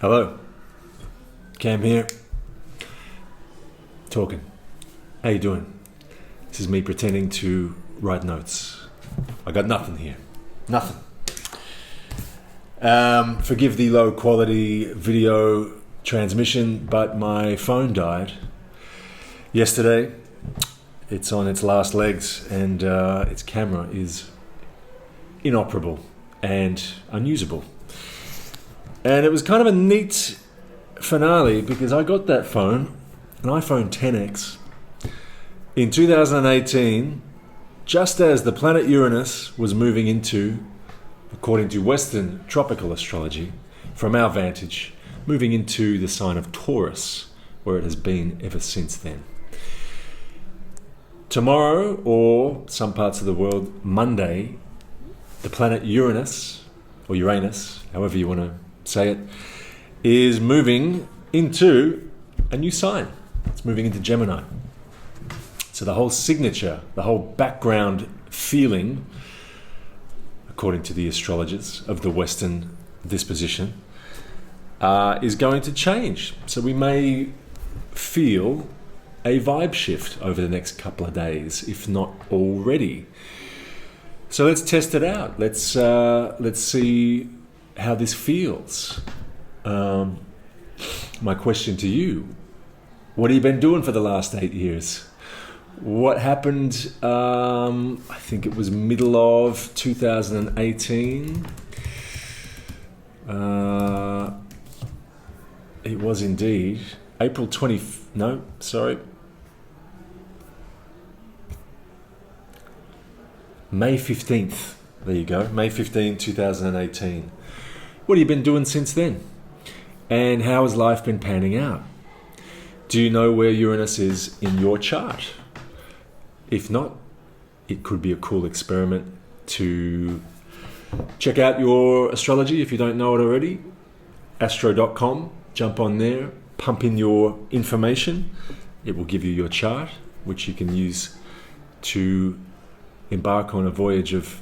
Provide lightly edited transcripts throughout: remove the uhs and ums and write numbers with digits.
Hello, Cam here, talking. How you doing? This is me pretending to write notes. I got nothing here, nothing. Forgive the low quality video transmission, but my phone died yesterday. It's on its last legs and its camera is inoperable and unusable. And it was kind of a neat finale because I got that phone, an iPhone XS, in 2018, just as the planet Uranus was moving into, according to Western tropical astrology, from our vantage, moving into the sign of Taurus, where it has been ever since then. Tomorrow, or some parts of the world, Monday, the planet Uranus, or Uranus, however you want to say it, is moving into a new sign. It's moving into Gemini. So the whole signature, the whole background feeling, according to the astrologers of the Western disposition, is going to change. So we may feel a vibe shift over the next couple of days, if not already. So let's test it out. Let's see how this feels. My question to you: what have you been doing for the last 8 years? What happened? I think it was middle of 2018. It was indeed April 20. No, sorry. May 15th. There you go. May 15, 2018. What have you been doing since then? And how has life been panning out? Do you know where Uranus is in your chart? If not, it could be a cool experiment to check out your astrology if you don't know it already. Astro.com, jump on there, pump in your information. It will give you your chart, which you can use to embark on a voyage of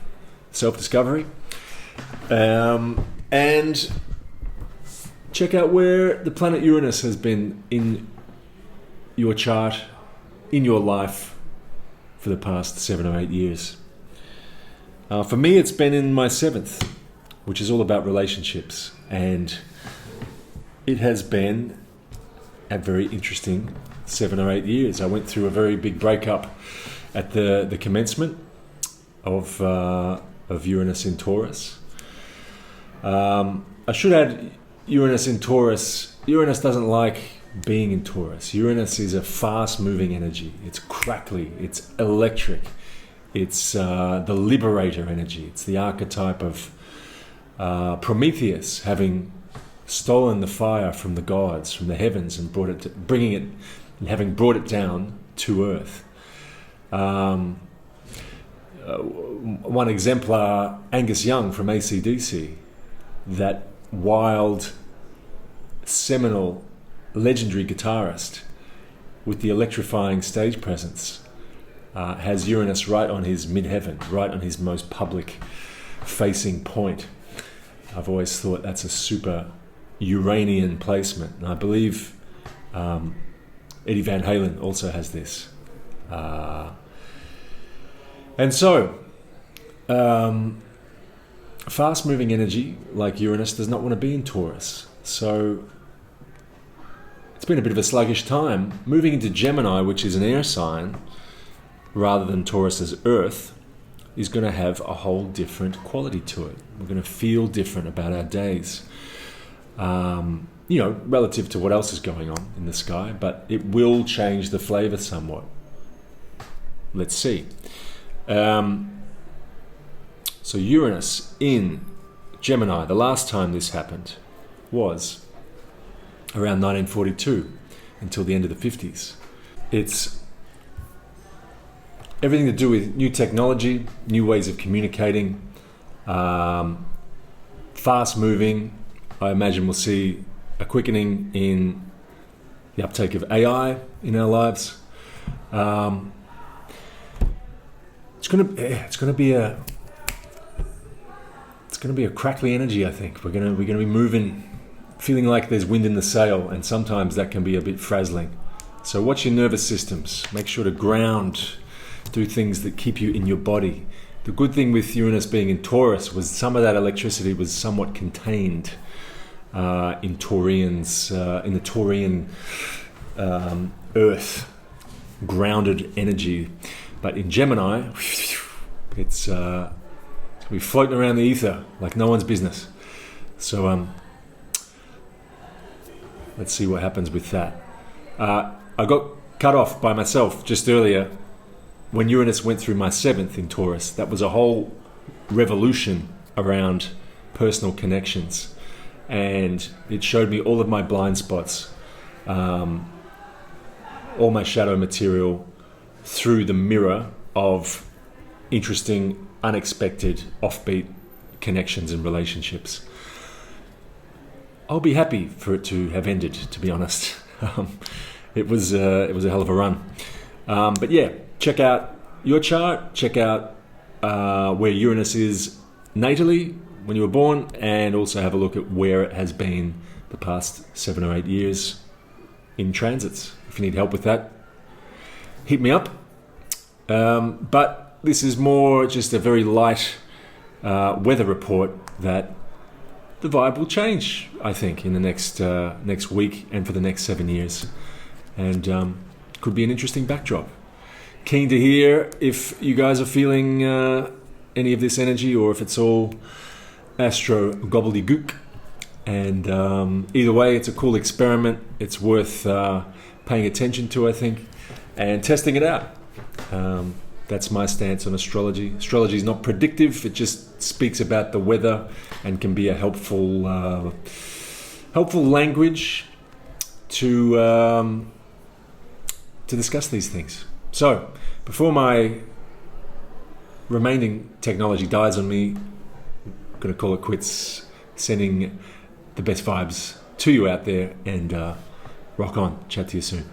self-discovery. And check out where the planet Uranus has been in your chart, in your life, for the past 7 or 8 years. For me, it's been in my 7th, which is all about relationships. And it has been a very interesting 7 or 8 years. I went through a very big breakup at the commencement of Uranus in Taurus. I should add, Uranus in Taurus, Uranus doesn't like being in Taurus. Uranus is a fast-moving energy. It's crackly, it's electric, it's the liberator energy. It's the archetype of Prometheus having stolen the fire from the gods, from the heavens, and having brought it down to earth. One exemplar, Angus Young from AC/DC, that wild, seminal, legendary guitarist with the electrifying stage presence, has Uranus right on his midheaven, right on his most public facing point. I've always thought that's a super Uranian placement, and I believe Eddie Van Halen also has this. And so, fast-moving energy like Uranus does not want to be in Taurus. So it's been a bit of a sluggish time. Moving into Gemini, which is an air sign, rather than Taurus's Earth, is going to have a whole different quality to it. We're going to feel different about our days. Relative to what else is going on in the sky, but it will change the flavor somewhat. Let's see. So Uranus in Gemini, the last time this happened was around 1942 until the end of the 50s. It's everything to do with new technology, new ways of communicating, fast moving. I imagine we'll see a quickening in the uptake of AI in our lives. It's going to be a crackly energy. I think we're going to be moving feeling like there's wind in the sail, and sometimes that can be a bit frazzling. So watch your nervous systems. Make sure to ground, do things that keep you in your body. The good thing with Uranus being in Taurus was some of that electricity was somewhat contained in Taureans, in the Taurean earth, grounded energy. But in Gemini, it's we're floating around the ether like no one's business. So let's see what happens with that. I got cut off by myself just earlier when Uranus went through my 7th in Taurus. That was a whole revolution around personal connections, and it showed me all of my blind spots, all my shadow material through the mirror of interesting, unexpected, offbeat connections and relationships. I'll be happy for it to have ended, to be honest. It was a hell of a run. But yeah, check out your chart, check out where Uranus is natally when you were born, and also have a look at where it has been the past 7 or 8 years in transits. If you need help with that, hit me up. But this is more just a very light weather report that the vibe will change, I think, in the next week and for the next 7 years. And could be an interesting backdrop. Keen to hear if you guys are feeling any of this energy, or if it's all astro gobbledygook. And either way, it's a cool experiment. It's worth paying attention to, I think, and testing it out. That's my stance on astrology. Astrology is not predictive. It just speaks about the weather and can be a helpful language to discuss these things. So, before my remaining technology dies on me, I'm going to call it quits, sending the best vibes to you out there, and rock on. Chat to you soon.